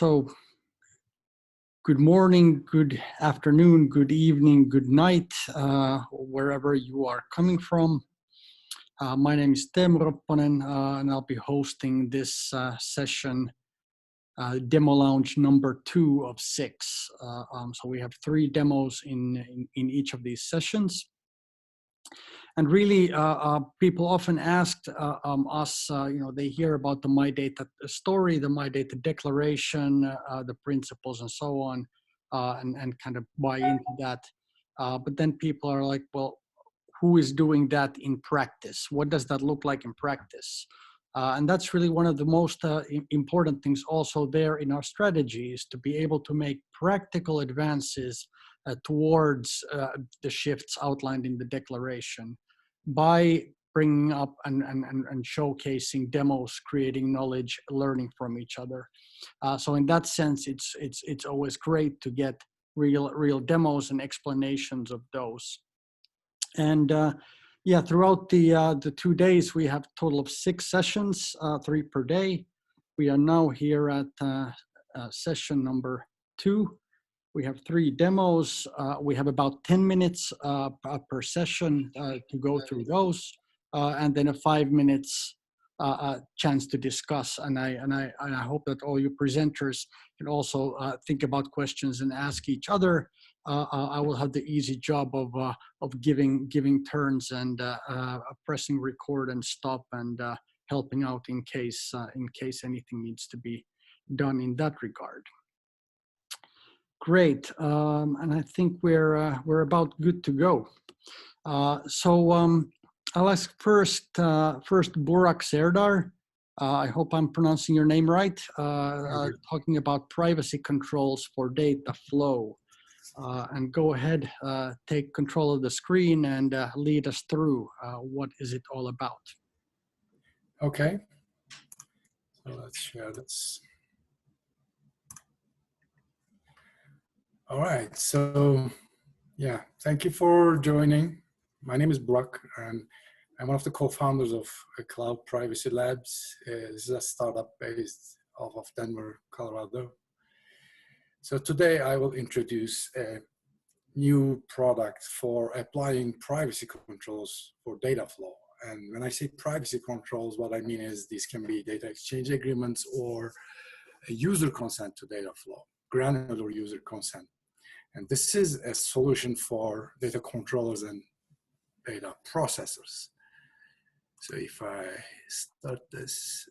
So, good morning, good afternoon, good evening, good night, wherever you are coming from. My name is Teemu Ropponen, and I'll be hosting this session, DemoLounge number 2 of 6. So we have 3 demos in each of these sessions. And really, people often asked us, they hear about the MyData story, the MyData declaration, the principles and so on, and kind of buy into that. But then people are like, well, who is doing that in practice? What does that look like in practice? And that's really one of the most important things also there in our strategy, is to be able to make practical advances towards the shifts outlined in the declaration by bringing up and showcasing demos, creating knowledge, learning from each other. So in that sense, it's always great to get real demos and explanations of those. And yeah, throughout the 2 days, we have a total of 6 sessions, 3 per day. We are now here at session number 2. We have 3 demos. We have about 10 minutes per session to go through those, and then a 5 minutes chance to discuss. And I hope that all you presenters can also think about questions and ask each other. I will have the easy job of giving turns and pressing record and stop and helping out in case anything needs to be done in that regard. Great, and I think we're about good to go. So I'll ask first Burak Serdar. I hope I'm pronouncing your name right. Talking about privacy controls for data flow. And go ahead, take control of the screen and lead us through what is it all about. Okay, so let's share this. All right, so yeah, thank you for joining. My name is Burak, and I'm one of the co-founders of Cloud Privacy Labs. This is a startup based off of Denver, Colorado. So today I will introduce a new product for applying privacy controls for data flow. And when I say privacy controls, what I mean is these can be data exchange agreements or a user consent to data flow, granular user consent. And this is a solution for data controllers and data processors. So if I start this,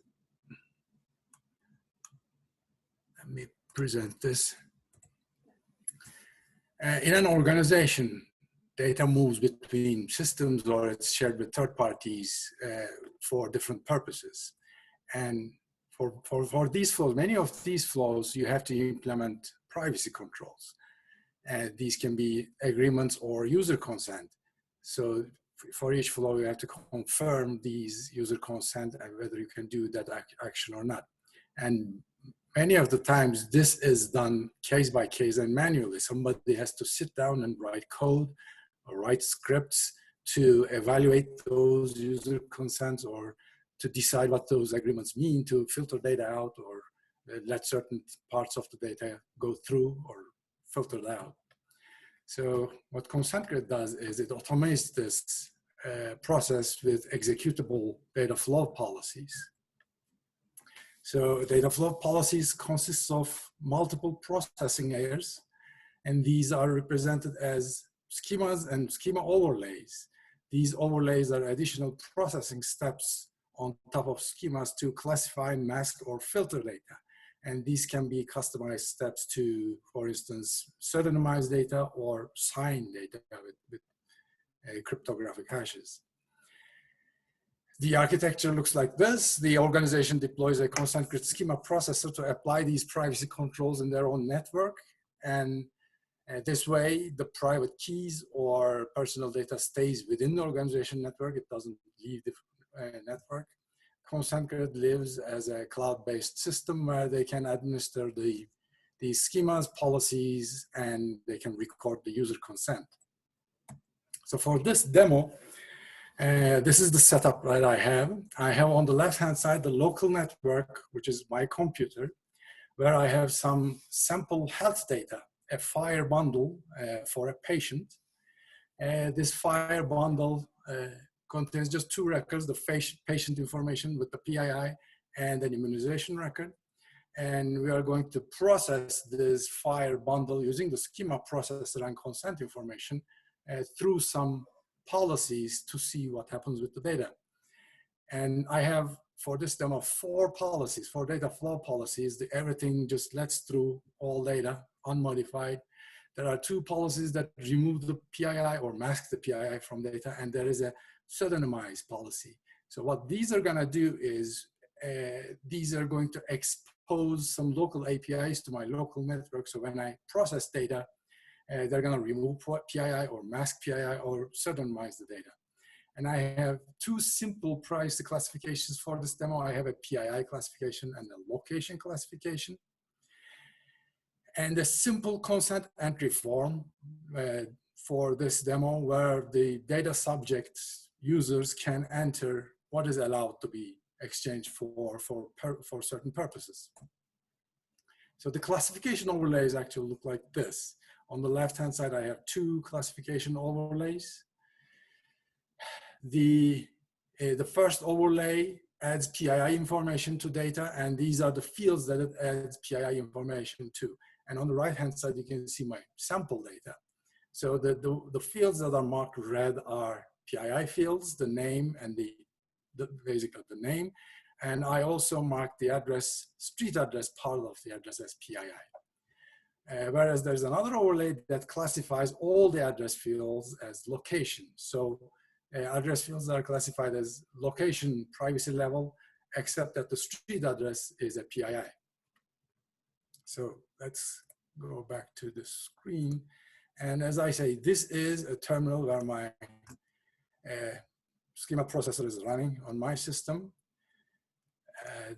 let me present this. In an organization, data moves between systems or it's shared with third parties for different purposes. And for these flows, many of these flows, you have to implement privacy controls. These can be agreements or user consent. So for each flow, you have to confirm these user consent and whether you can do that action or not. And many of the times, this is done case by case and manually. Somebody has to sit down and write code or write scripts to evaluate those user consents or to decide what those agreements mean, to filter data out or let certain parts of the data go through or filtered out. So what ConsentGrid does is it automates this process with executable data flow policies. So data flow policies consists of multiple processing layers, and these are represented as schemas and schema overlays. These overlays are additional processing steps on top of schemas to classify, mask, or filter data. And these can be customized steps to, for instance, pseudonymized data or signed data with cryptographic hashes. The architecture looks like this. The organization deploys a ConsentGrid schema processor to apply these privacy controls in their own network. And this way, the private keys or personal data stays within the organization network. It doesn't leave the network. ConsentGrid lives as a cloud-based system where they can administer these schemas, policies, and they can record the user consent. So for this demo, this is the setup that I have. I have on the left-hand side the local network, which is my computer, where I have some sample health data, a FHIR bundle for a patient. This FHIR bundle contains just two records, the patient information with the PII and an immunization record. And we are going to process this FHIR bundle using the schema processor and consent information through some policies to see what happens with the data. And I have, for this demo, 4 policies, 4 data flow policies. Everything just lets through all data unmodified. There are 2 policies that remove the PII or mask the PII from data, and there is a pseudonymized policy. So what these are gonna do is, these are going to expose some local APIs to my local network. So when I process data, they're gonna remove PII or mask PII or pseudonymize the data. And I have 2 simple privacy classifications for this demo. I have a PII classification and a location classification. And a simple consent entry form for this demo where the data subject users can enter what is allowed to be exchanged for certain purposes. So the classification overlays actually look like this. On the left-hand side, I have 2 classification overlays. The first overlay adds PII information to data, and these are the fields that it adds PII information to. And on the right-hand side, you can see my sample data. So the fields that are marked red are PII fields, the name and basically the name. And I also mark the address, street address part of the address as PII. Whereas there's another overlay that classifies all the address fields as location. So address fields are classified as location privacy level, except that the street address is a PII. So let's go back to the screen. And as I say, this is a terminal where my schema processor is running on my system.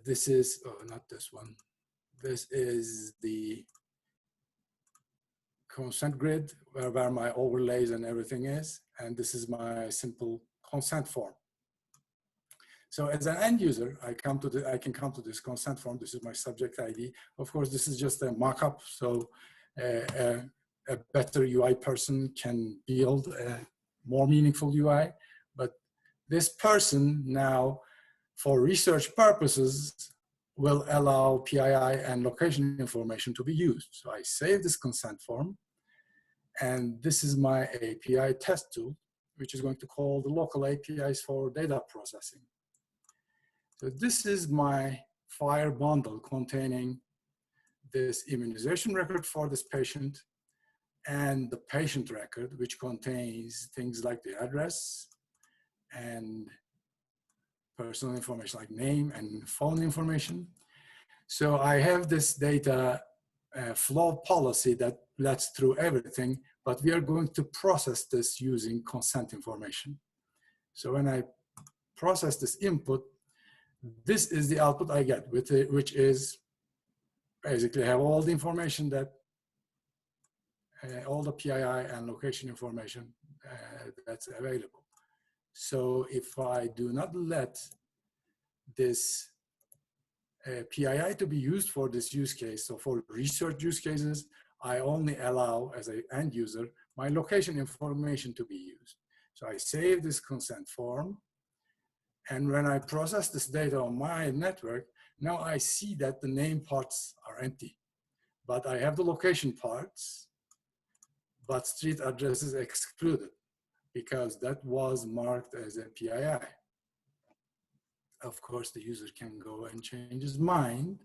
This is, oh, not this one. This is the consent grid where my overlays and everything is. And this is my simple consent form. So as an end user, I can come to this consent form. This is my subject ID. Of course, this is just a mock-up. So a better UI person can build a more meaningful UI. But this person now, for research purposes, will allow PII and location information to be used. So I save this consent form. And this is my API test tool, which is going to call the local APIs for data processing. So this is my FHIR bundle containing this immunization record for this patient and the patient record, which contains things like the address and personal information like name and phone information. So I have this data flow policy that lets through everything, but we are going to process this using consent information. So when I process this input, this is the output I get, which is basically have all the information that, all the PII and location information that's available. So if I do not let this PII to be used for this use case, so for research use cases, I only allow, as an end user, my location information to be used. So I save this consent form, and when I process this data on my network, now I see that the name parts are empty, but I have the location parts, but street address is excluded because that was marked as a PII. Of course, the user can go and change his mind.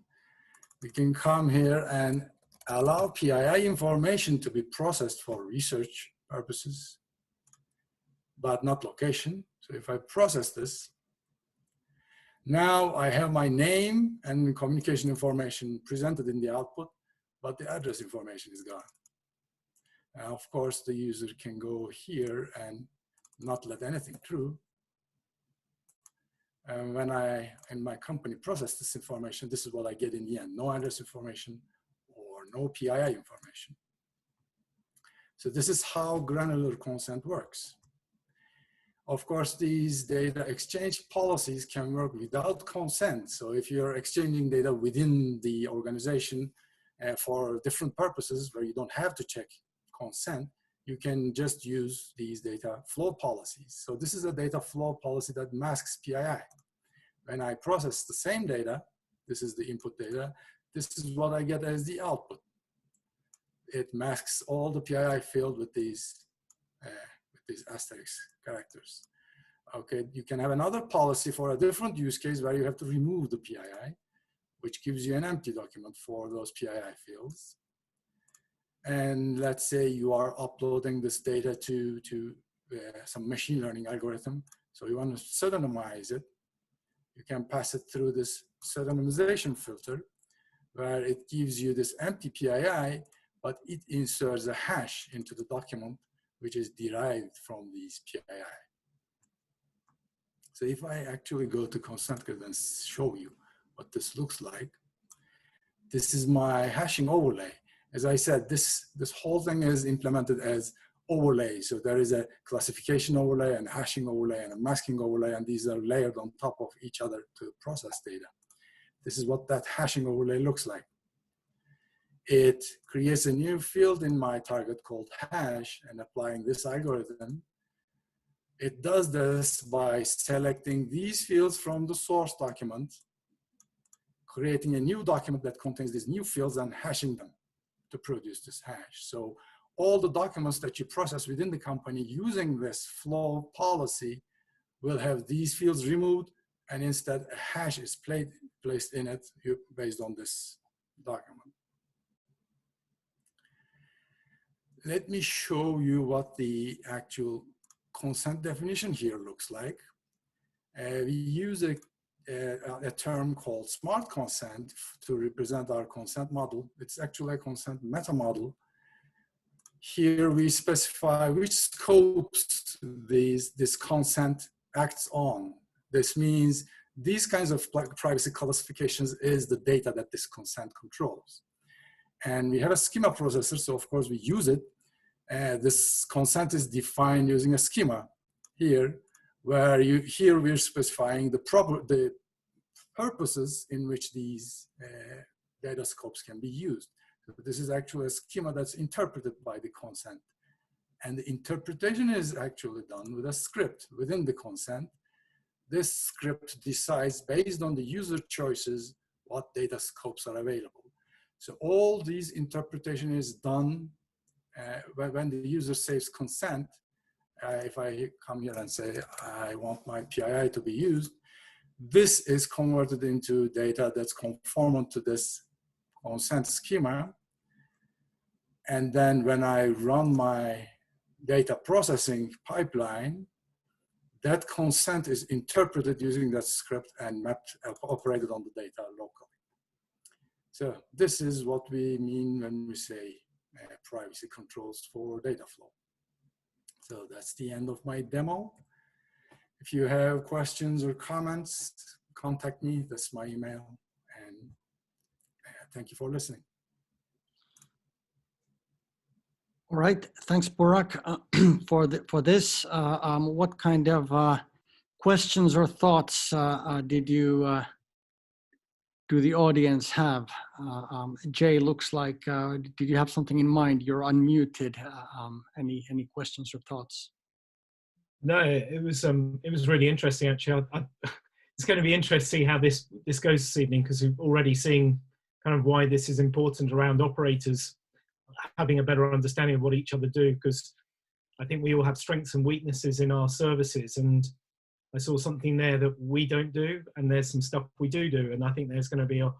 We can come here and allow PII information to be processed for research purposes, but not location. So if I process this, now I have my name and communication information presented in the output, but the address information is gone. Now, of course, the user can go here and not let anything through. And when I, in my company, process this information, this is what I get in the end: no address information or no PII information. So this is how granular consent works. Of course, these data exchange policies can work without consent. So if you're exchanging data within the organization for different purposes where you don't have to check consent, you can just use these data flow policies. So this is a data flow policy that masks PII. When I process the same data, this is the input data, this is what I get as the output. It masks all the PII field with these asterisk characters. Okay, you can have another policy for a different use case where you have to remove the PII, which gives you an empty document for those PII fields. And let's say you are uploading this data to some machine learning algorithm. So you want to pseudonymize it. You can pass it through this pseudonymization filter where it gives you this empty PII, but it inserts a hash into the document which is derived from these PII. So if I actually go to ConsentGrid and show you what this looks like, this is my hashing overlay. As I said, this whole thing is implemented as overlay. So there is a classification overlay and hashing overlay and a masking overlay, and these are layered on top of each other to process data. This is what that hashing overlay looks like. It creates a new field in my target called hash, and applying this algorithm, it does this by selecting these fields from the source document, creating a new document that contains these new fields and hashing them to produce this hash. So all the documents that you process within the company using this flow policy will have these fields removed, and instead a hash is placed in it based on this document. Let me show you what the actual consent definition here looks like. We use a term called smart consent to represent our consent model. It's actually a consent meta model. Here we specify which scopes this consent acts on. This means these kinds of privacy classifications is the data that this consent controls. And we have a schema processor, so of course we use it. This consent is defined using a schema here, where here we're specifying the purposes in which these data scopes can be used. So this is actually a schema that's interpreted by the consent. And the interpretation is actually done with a script within the consent. This script decides based on the user choices what data scopes are available. So all these interpretation is done when the user says consent. If I come here and say, I want my PII to be used, this is converted into data that's conformant to this consent schema. And then when I run my data processing pipeline, that consent is interpreted using that script and operated on the data locally. So this is what we mean when we say privacy controls for data flow. So that's the end of my demo. If you have questions or comments, contact me. That's my email. And thank you for listening. All right, thanks, Burak, for this. What kind of questions or thoughts do the audience have? Jay, looks like, did you have something in mind? You're unmuted. Any questions or thoughts? No, it was really interesting, actually. It's going to be interesting to see how this goes this evening, because we've already seen kind of why this is important around operators having a better understanding of what each other do, because I think we all have strengths and weaknesses in our services, and I saw something there that we don't do, and there's some stuff we do, and I think there's going to be a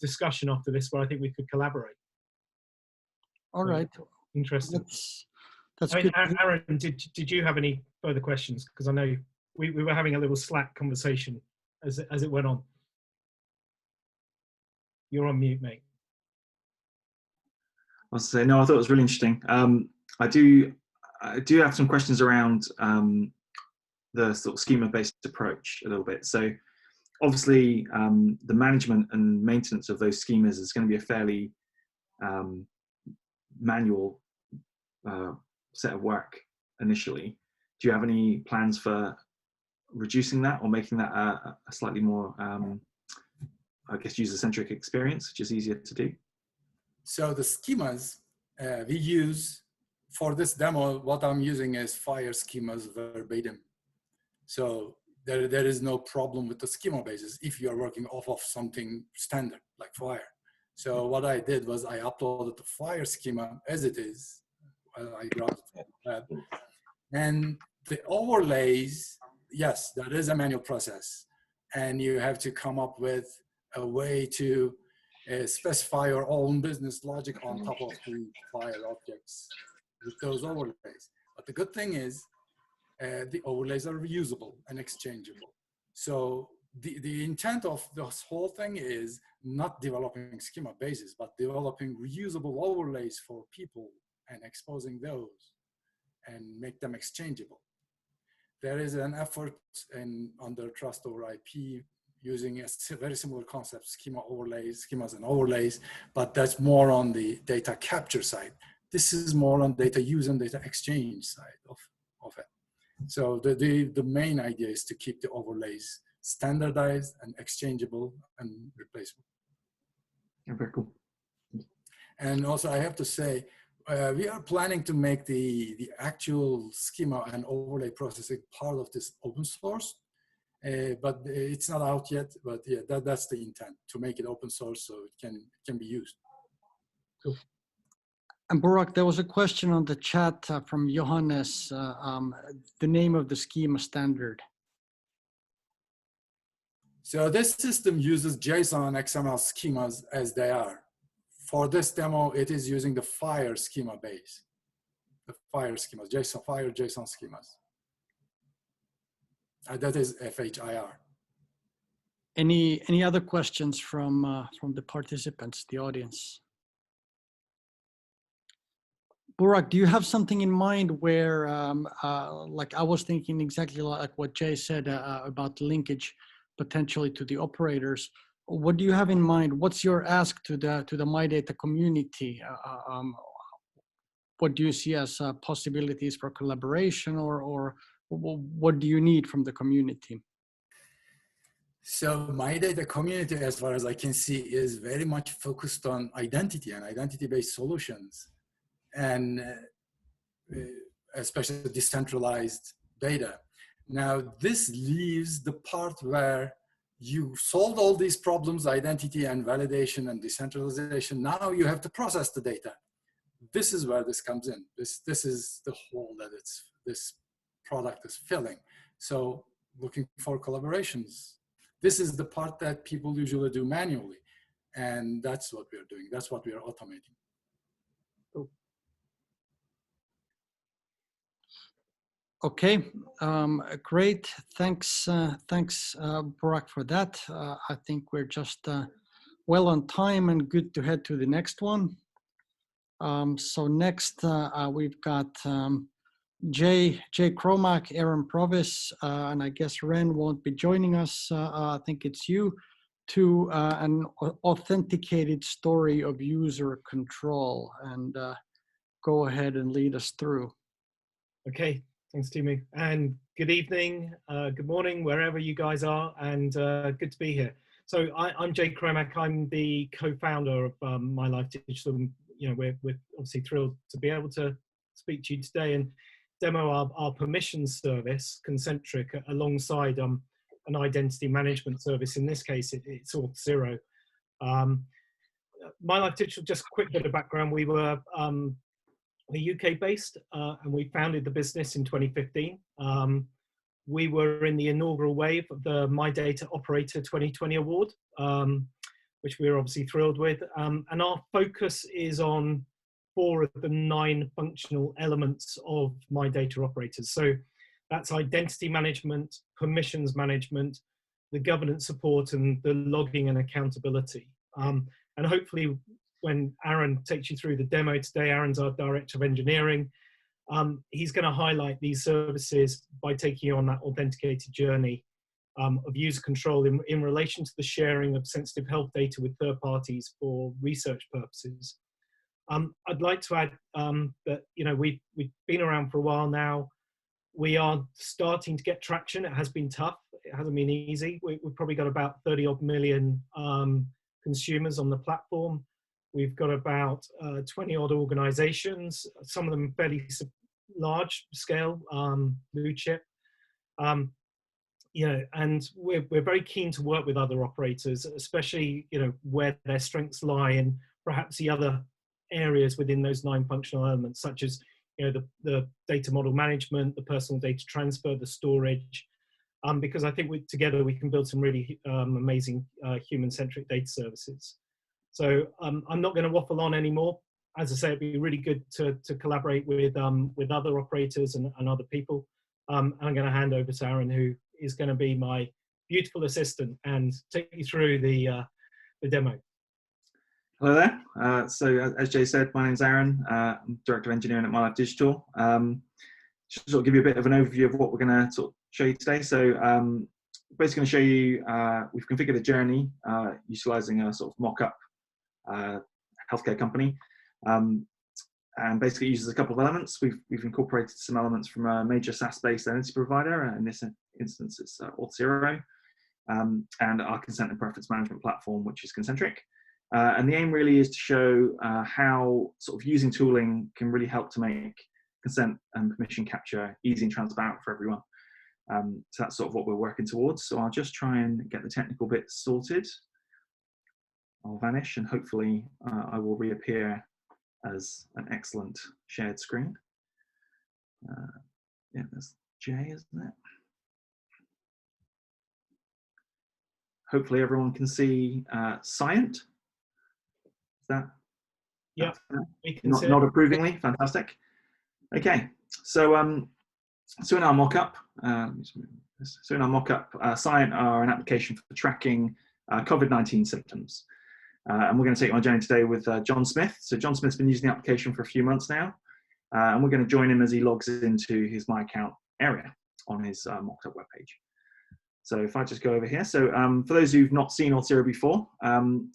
discussion after this where I think we could collaborate. All right. Interesting. That's I mean, good. Aaron, did you have any further questions? Because I know we were having a little Slack conversation as it went on. You're on mute, mate. I was saying, no, I thought it was really interesting. I do have some questions around the sort of schema-based approach a little bit. So obviously the management and maintenance of those schemas is going to be a fairly manual set of work initially. Do you have any plans for reducing that or making that a slightly more, I guess, user-centric experience, which is easier to do? So the schemas we use for this demo, what I'm using is FHIR schemas verbatim. So there is no problem with the schema basis if you are working off of something standard like FHIR. So what I did was I uploaded the FHIR schema as it is. I grabbed it from the web. And the overlays, yes, that is a manual process. And you have to come up with a way to specify your own business logic on top of the FHIR objects with those overlays. But the good thing is the overlays are reusable and exchangeable. So the intent of this whole thing is not developing schema bases, but developing reusable overlays for people and exposing those and make them exchangeable. There is an effort under trust over IP using a very similar concept, schema overlays, schemas and overlays, but that's more on the data capture side. This is more on data use and data exchange side of it. So the main idea is to keep the overlays standardized and exchangeable and replaceable. Yeah, very cool. And also I have to say, we are planning to make the actual schema and overlay processing part of this open source, but it's not out yet. But yeah, that's the intent, to make it open source so it can be used. Cool. And Burak, there was a question on the chat from Johannes, the name of the schema standard. So this system uses JSON and XML schemas as they are. For this demo, it is using the FHIR schema base, the FHIR schemas, FHIR JSON schemas. That is FHIR. Any other questions from the participants, the audience? Burak, do you have something in mind where, like I was thinking exactly like what Jay said about linkage potentially to the operators. What do you have in mind? What's your ask to the MyData community? What do you see as possibilities for collaboration, or what do you need from the community? So MyData community, as far as I can see, is very much focused on identity and identity-based solutions, and especially decentralized data. Now, this leaves the part where you solved all these problems, identity and validation and decentralization. Now you have to process the data. This is where this comes in. This is the hole that this product is filling. So looking for collaborations. This is the part that people usually do manually. And that's what we're doing. That's what we are automating. Okay, great. Thanks, Burak, for that. I think we're just well on time and good to head to the next one. So next we've got Jay Cromack, Aaron Provis, and I guess Ren won't be joining us. I think it's you, to an authenticated story of user control. And go ahead and lead us through. Okay. Thanks, Timu. And good evening, good morning, wherever you guys are, and good to be here. So I'm Jay Cromack. I'm the co-founder of MyLife Digital. You know, we're obviously thrilled to be able to speak to you today and demo our permissions service, Concentric, alongside an identity management service. In this case, it's Auth0. MyLife Digital, just a quick bit of background. We were we're UK based, and we founded the business in 2015. We were in the inaugural wave of the MyData Operator 2020 Award, which we're obviously thrilled with. And our focus is on 4 of the 9 functional elements of MyData Operators. So that's identity management, permissions management, the governance support, and the logging and accountability. And hopefully, when Aaron takes you through the demo today, Aaron's our Director of Engineering. He's going to highlight these services by taking you on that authenticated journey of user control in relation to the sharing of sensitive health data with third parties for research purposes. I'd like to add that, you know, we've been around for a while now. We are starting to get traction. It has been tough. It hasn't been easy. We've probably got about 30 odd million consumers on the platform. We've got about 20 odd organizations, some of them fairly large scale, blue chip. You know, and we're very keen to work with other operators, especially, you know, where their strengths lie in perhaps the other areas within those 9 functional elements, such as, you know, the data model management, the personal data transfer, the storage, because I think together we can build some really amazing human-centric data services. So I'm not going to waffle on anymore. As I say, it'd be really good to collaborate with other operators and other people. And I'm going to hand over to Aaron, who is going to be my beautiful assistant and take you through the demo. Hello there. So as Jay said, my name's Aaron. I'm Director of Engineering at MyLife Digital. Just sort of give you a bit of an overview of what we're going to sort of show you today. So basically going to show you, we've configured a journey utilizing a sort of mock-up healthcare company. And basically uses a couple of elements. We've incorporated some elements from a major SaaS-based identity provider. In this instance, it's Auth0, and our consent and preference management platform, which is Concentric. And the aim really is to show how sort of using tooling can really help to make consent and permission capture easy and transparent for everyone. So that's sort of what we're working towards. So I'll just try and get the technical bits sorted. I'll vanish and hopefully I will reappear as an excellent shared screen. Yeah, that's Jay, isn't it? Hopefully everyone can see Scient. Is that? Yeah, not approvingly. Fantastic. Okay, so so in our mock-up, Scient are an application for tracking COVID-19 symptoms. And we're going to take on a journey today with John Smith. So John Smith's been using the application for a few months now, and we're going to join him as he logs into his My Account area on his mocked-up webpage. So if I just go over here, so for those who've not seen Auth0 before,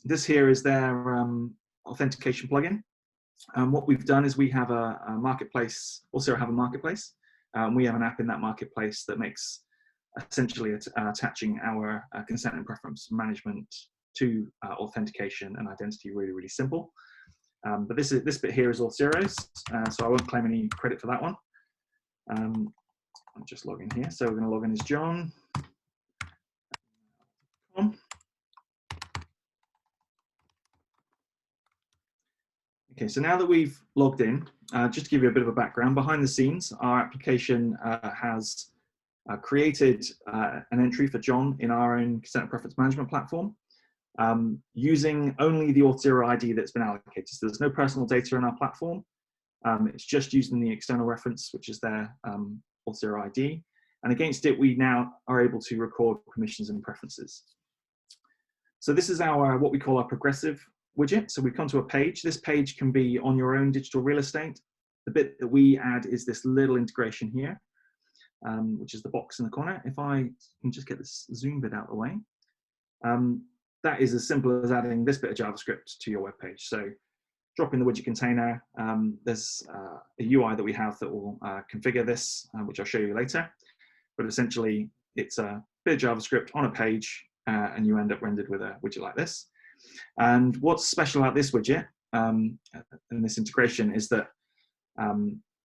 this here is their authentication plugin. What we've done is we have a marketplace, Auth0 have a marketplace. We have an app in that marketplace that makes essentially attaching our consent and preference management to authentication and identity really, really simple. But this bit here is Auth0's, so I won't claim any credit for that one. I'll just log in here. So we're going to log in as John. Okay, so now that we've logged in, just to give you a bit of a background, behind the scenes, our application has created an entry for John in our own consent and preference management platform. Using only the Auth0 ID that's been allocated. So there's no personal data in our platform. It's just using the external reference, which is their Auth0 ID. And against it, we now are able to record permissions and preferences. So this is our, what we call our progressive widget. So we come to a page. This page can be on your own digital real estate. The bit that we add is this little integration here, which is the box in the corner. If I can just get this zoom bit out of the way. That is as simple as adding this bit of JavaScript to your web page. So drop in the widget container. There's a UI that we have that will configure this, which I'll show you later. But essentially, it's a bit of JavaScript on a page, and you end up rendered with a widget like this. And what's special about this widget and this integration is that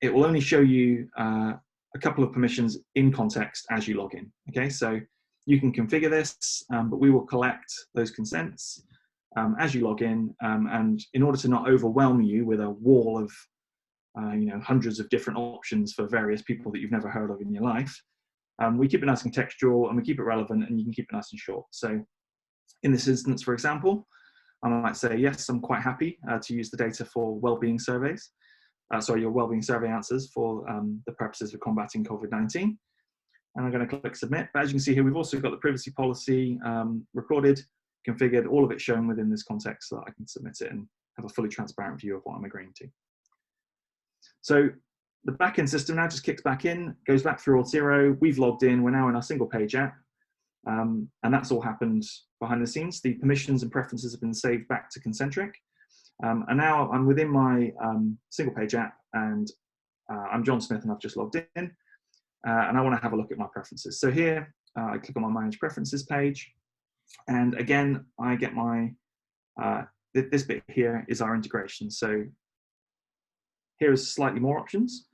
it will only show you a couple of permissions in context as you log in. Okay, so you can configure this, but we will collect those consents as you log in. And in order to not overwhelm you with a wall of hundreds of different options for various people that you've never heard of in your life, we keep it nice and contextual, and we keep it relevant, and you can keep it nice and short. So in this instance, for example, I might say, yes, I'm quite happy to use the data for well-being surveys. Your well-being survey answers for the purposes of combating COVID-19. And I'm going to click submit. But as you can see here, we've also got the privacy policy recorded, configured, all of it shown within this context so that I can submit it and have a fully transparent view of what I'm agreeing to. So the backend system now just kicks back in, goes back through Auth0. We've logged in. We're now in our single page app. And that's all happened behind the scenes. The permissions and preferences have been saved back to Concentric. And now I'm within my single page app, and I'm John Smith and I've just logged in. and I want to have a look at my preferences. So here, I click on my Manage Preferences page, and again, I get my, this bit here is our integration. So here is slightly more options.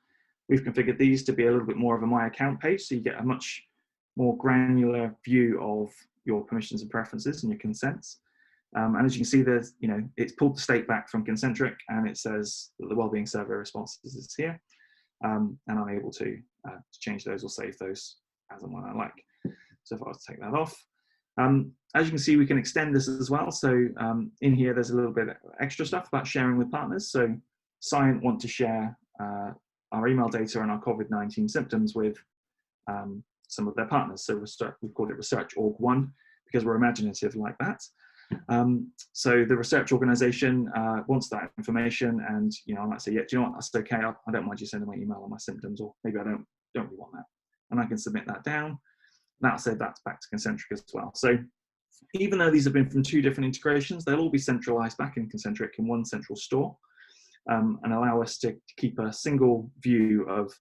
We've configured these to be a little bit more of a My Account page, so you get a much more granular view of your permissions and preferences and your consents. And as you can see, there's, it's pulled the state back from concentric, and it says that the wellbeing survey responses is here. And I'm able to change those or save those as and when I like. So if I was to take that off, as you can see, we can extend this as well. So in here, there's a little bit of extra stuff about sharing with partners. So Scient want to share our email data and our COVID-19 symptoms with some of their partners. So we've called it Research Org 1 because we're imaginative like that. So the research organization wants that information, and I might say, yeah, do you know what, that's okay, I don't mind you sending my email on my symptoms, or maybe I don't really want that, and I can submit that down. That'll say that's back to Concentric as well. So even though these have been from 2 different integrations, they'll all be centralized back in Concentric in one central store, and allow us to keep a single view of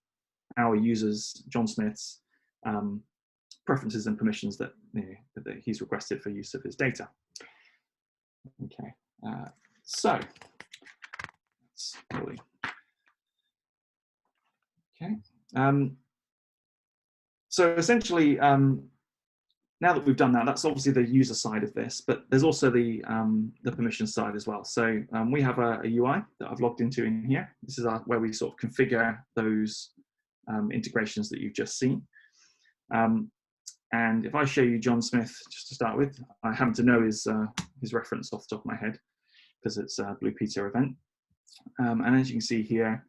our users, John Smith's preferences and permissions that, that he's requested for use of his data. Okay, so that's really okay. So essentially, now that we've done that, that's obviously the user side of this, but there's also the permission side as well. So we have a UI that I've logged into in here. This is where we sort of configure those integrations that you've just seen. And if I show you John Smith, just to start with, I happen to know his reference off the top of my head because it's a Blue Peter event. And as you can see here,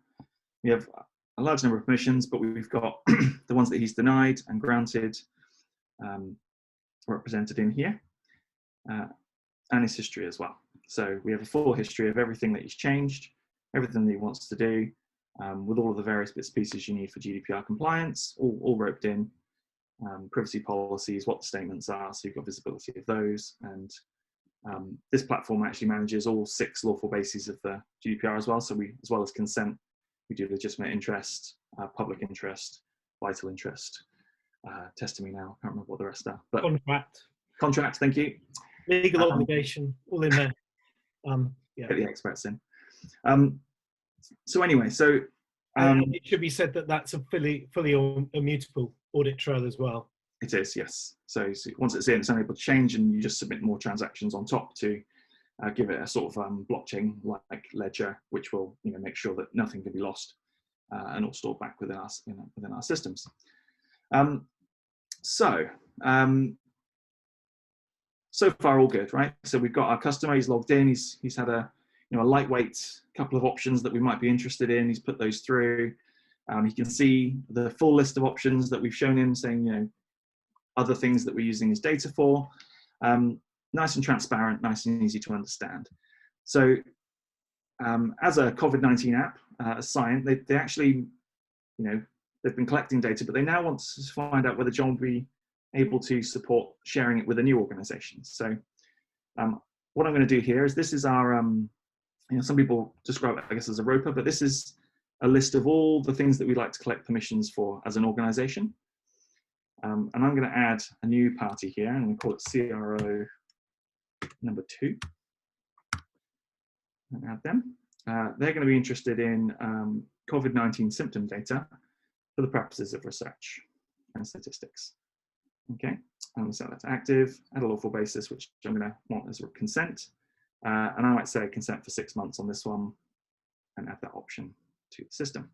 we have a large number of permissions, but we've got the ones that he's denied and granted represented in here, and his history as well. So we have a full history of everything that he's changed, everything that he wants to do, with all of the various bits and pieces you need for GDPR compliance, all roped in. Privacy policies, what the statements are, so you've got visibility of those. And this platform actually manages all 6 lawful bases of the GDPR as well. So we, as well as consent, we do legitimate interest, public interest, vital interest, testimony now, I can't remember what the rest are. But contract, thank you. Legal obligation, all in there. Yeah. Get the experts in. So anyway, so it should be said that that's a fully immutable audit trail as well. It is, yes. So once it's in, it's unable to change, and you just submit more transactions on top to give it a sort of blockchain-like ledger, which will make sure that nothing can be lost and all stored back within our systems. So far all good, right? So we've got our customer, he's logged in, he's had a lightweight couple of options that we might be interested in. He's put those through. You can see the full list of options that we've shown him, saying, other things that we're using his data for. Nice and transparent, nice and easy to understand. So as a COVID-19 app, Scient, they actually, they've been collecting data, but they now want to find out whether John will be able to support sharing it with a new organization. So what I'm going to do here is, this is our, some people describe it, I guess, as a roper, but this is a list of all the things that we'd like to collect permissions for as an organization. And I'm going to add a new party here, and we'll call it CRO number 2. And add them. They're going to be interested in COVID-19 symptom data for the purposes of research and statistics. Okay, I'm going to set that to active, add a lawful basis, which I'm going to want as a consent. And I might say consent for 6 months on this one, and add that option to the system.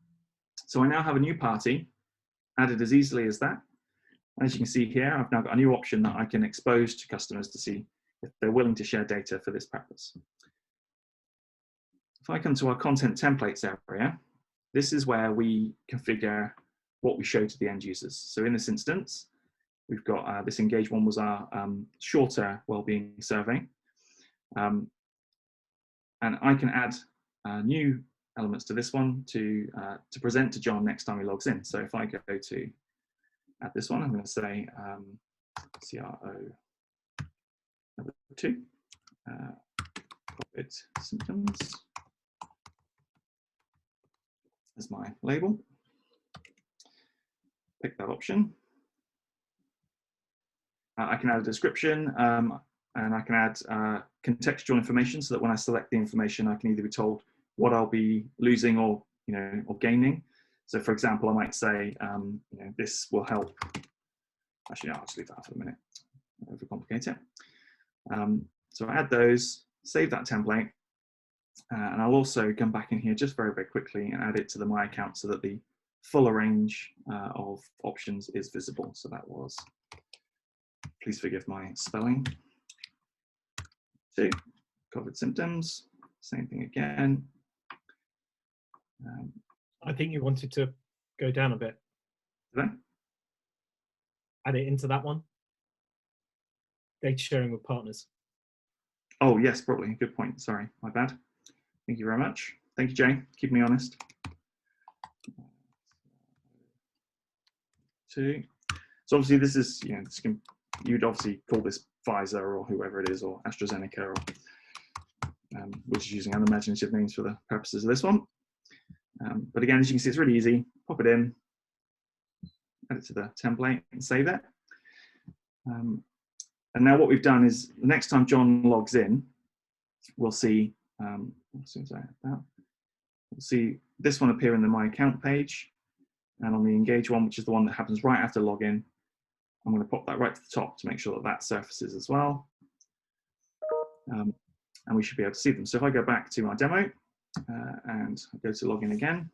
So I now have a new party added as easily as that. As you can see here, I've now got a new option that I can expose to customers to see if they're willing to share data for this purpose. If I come to our content templates area, this is where we configure what we show to the end users. So in this instance, we've got this engage one was our shorter wellbeing survey. And I can add new elements to this one to present to John next time he logs in. So if I go to add this one, I'm going to say CRO number 2, COVID symptoms as my label. pick that option. I can add a description, and I can add contextual information so that when I select the information, I can either be told what I'll be losing or, or gaining. So for example, I might say, this will help. Actually, no, I'll just leave that for a minute. Overcomplicate it. So I add those, save that template, and I'll also come back in here just very, very quickly and add it to the My Account so that the fuller range of options is visible. So that was, please forgive my spelling. 2, COVID symptoms, same thing again. I think you wanted to go down a bit. Did I? Add it into that one. Data sharing with partners. Oh, yes, probably. Good point. Sorry, my bad. Thank you very much. Thank you, Jay. Keep me honest. 2. So obviously this is, you'd obviously call this Pfizer or whoever it is, or AstraZeneca, or which is using unimaginative names for the purposes of this one. But again, as you can see, it's really easy. Pop it in, add it to the template, and save it. And now what we've done is, the next time John logs in, we'll see, as soon as I add that, we'll see this one appear in the My Account page, and on the Engage one, which is the one that happens right after login, I'm going to pop that right to the top to make sure that that surfaces as well. And we should be able to see them. So if I go back to my demo and go to login again,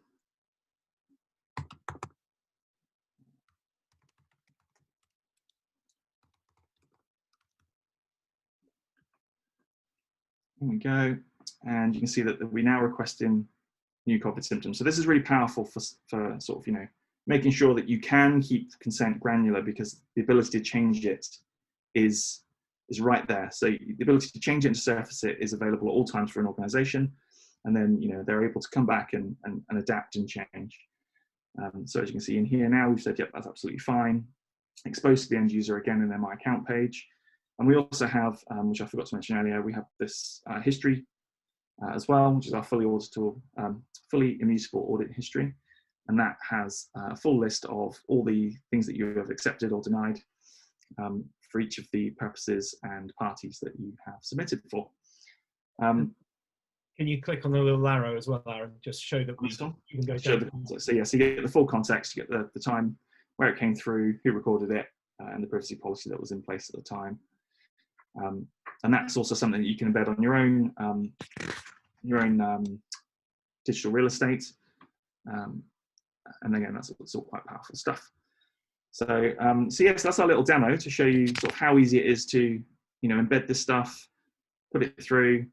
here we go, and you can see that we now requesting new COVID symptoms. So this is really powerful for sort of, making sure that you can keep consent granular, because the ability to change it is right there. So the ability to change it and surface it is available at all times for an organization. And then, they're able to come back and adapt and change. So as you can see in here now, we've said, yep, that's absolutely fine. Exposed to the end user again in their My Account page. And we also have, which I forgot to mention earlier, we have this history as well, which is our fully auditable, fully immutable audit history. And that has a full list of all the things that you have accepted or denied for each of the purposes and parties that you have submitted for. Can you click on the little arrow as well, Aaron? Just show that you can go down. So yeah, so you get the full context, you get the time, where it came through, who recorded it, and the privacy policy that was in place at the time. And that's also something that you can embed on your own digital real estate. And again, that's all quite powerful stuff. So, so yes, that's our little demo to show you sort of how easy it is to, embed this stuff, put it through,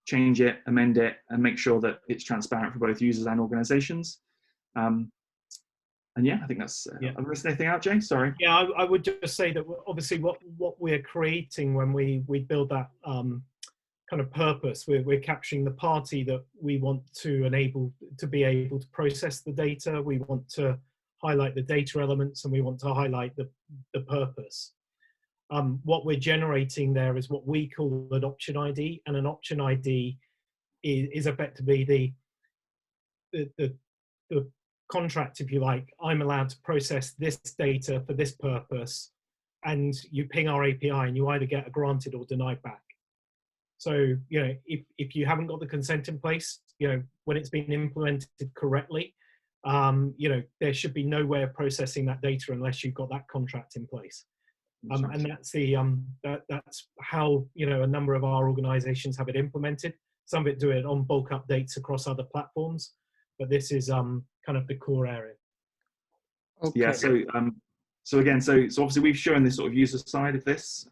change it, amend it, and make sure that it's transparent for both users and organizations. And yeah, I think that's, I've missed anything out, Jay? Sorry. Yeah, I would just say that obviously what we're creating when we build that kind of purpose, we're capturing the party that we want to enable to be able to process the data. We want to highlight the data elements, and we want to highlight the purpose. What we're generating there is what we call an option ID, and an option ID is effectively the contract, if you like. I'm allowed to process this data for this purpose, and you ping our API and you either get a granted or denied back. So, if you haven't got the consent in place, when it's been implemented correctly, there should be no way of processing that data unless you've got that contract in place. And that's that's how, a number of our organizations have it implemented. Some of it do it on bulk updates across other platforms, but this is kind of the core area. Okay. Yeah, so again, so obviously we've shown this sort of user side of this,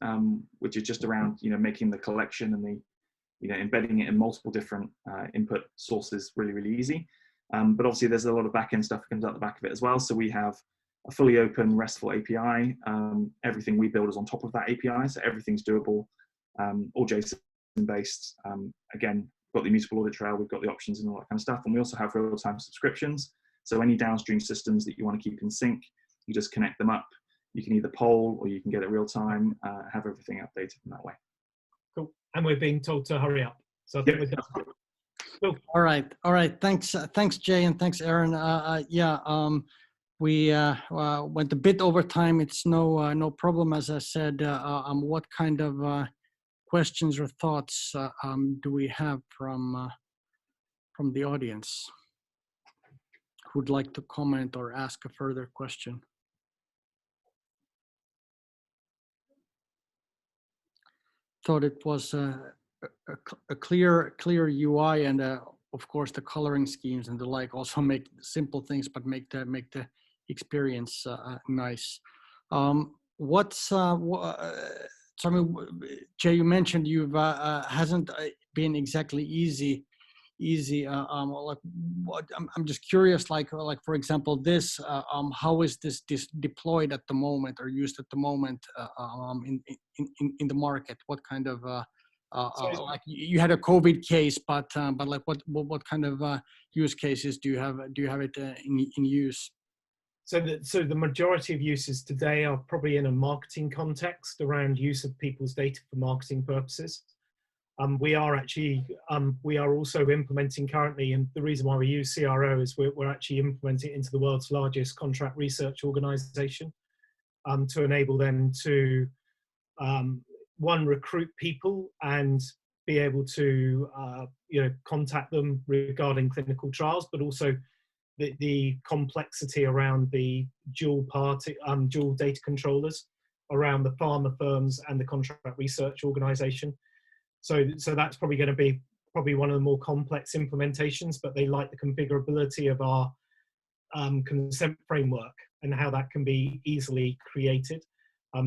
which is just around, making the collection and the, embedding it in multiple different input sources really, really easy. But obviously there's a lot of backend stuff that comes out the back of it as well. So we have a fully open RESTful API. Everything we build is on top of that API, so everything's doable, all JSON based. Again, we've got the immutable audit trail, we've got the options and all that kind of stuff. And we also have real-time subscriptions. So any downstream systems that you want to keep in sync, you just connect them up. You can either poll or you can get it real time, have everything updated in that way. Cool. And we're being told to hurry up. So I think we're done. Cool. All right. Thanks, Jay, and thanks, Aaron. we went a bit over time. It's no problem. As I said, what kind of questions or thoughts do we have from the audience who'd like to comment or ask a further question? Thought it was a clear UI, and of course the coloring schemes and the like also make simple things, but make the experience nice. So I mean, Jay, you mentioned you've hasn't been exactly easy. Like, I'm just curious, like for example, this how is this deployed at the moment or used at the moment in the market? What kind of like you had a COVID case, but like what kind of use cases do you have it in use? So the majority of uses today are probably in a marketing context around use of people's data for marketing purposes. We are also implementing currently, and the reason why we use CRO is we're actually implementing it into the world's largest contract research organization to enable them to, one, recruit people and be able to contact them regarding clinical trials, but also the complexity around the dual data controllers around the pharma firms and the contract research organization. So that's probably going to be one of the more complex implementations, but they like the configurability of our consent framework and how that can be easily created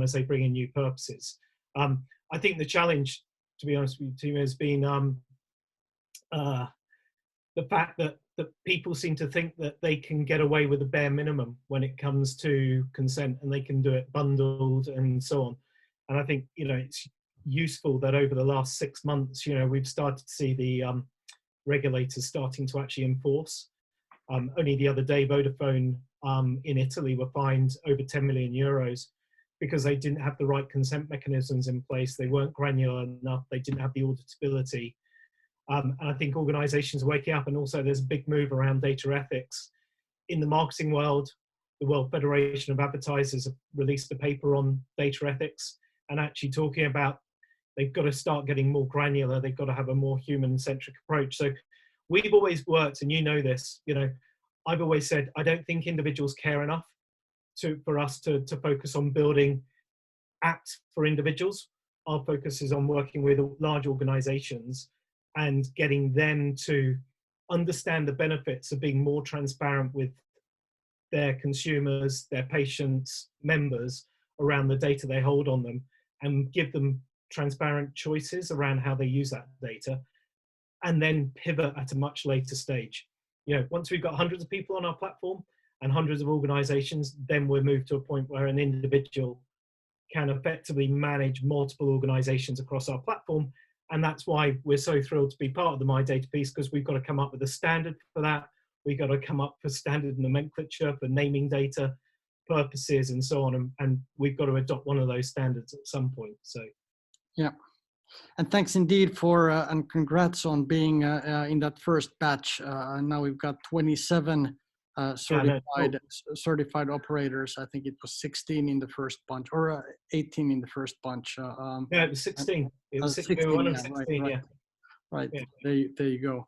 as they bring in new purposes. I think the challenge, to be honest with you, has been the fact that people seem to think that they can get away with the bare minimum when it comes to consent, and they can do it bundled and so on. And I think, it's useful that over the last 6 months, we've started to see the regulators starting to actually enforce. Only the other day, Vodafone in Italy were fined over 10 million euros because they didn't have the right consent mechanisms in place. They weren't granular enough. They didn't have the auditability. And I think organizations are waking up, and also there's a big move around data ethics. In the marketing world, the World Federation of Advertisers have released a paper on data ethics and actually talking about they've got to start getting more granular. They've got to have a more human-centric approach. So we've always worked, and this, I've always said, I don't think individuals care enough for us to focus on building apps for individuals. Our focus is on working with large organizations and getting them to understand the benefits of being more transparent with their consumers, their patients, members around the data they hold on them, and give them transparent choices around how they use that data, and then pivot at a much later stage. Once we've got hundreds of people on our platform and hundreds of organizations, then we'll move to a point where an individual can effectively manage multiple organizations across our platform. And that's why we're so thrilled to be part of the MyData piece, because we've got to come up with a standard for that. We've got to come up with standard nomenclature for naming data purposes and so on. And we've got to adopt one of those standards at some point. So, yeah. And thanks indeed for, and congrats on being in that first batch. Now we've got 27 certified operators. I think it was 16 in the first bunch, or 18 in the first bunch. Yeah, it was 16. It was 16, 16, one of 16, right. yeah. Right, yeah. there you go.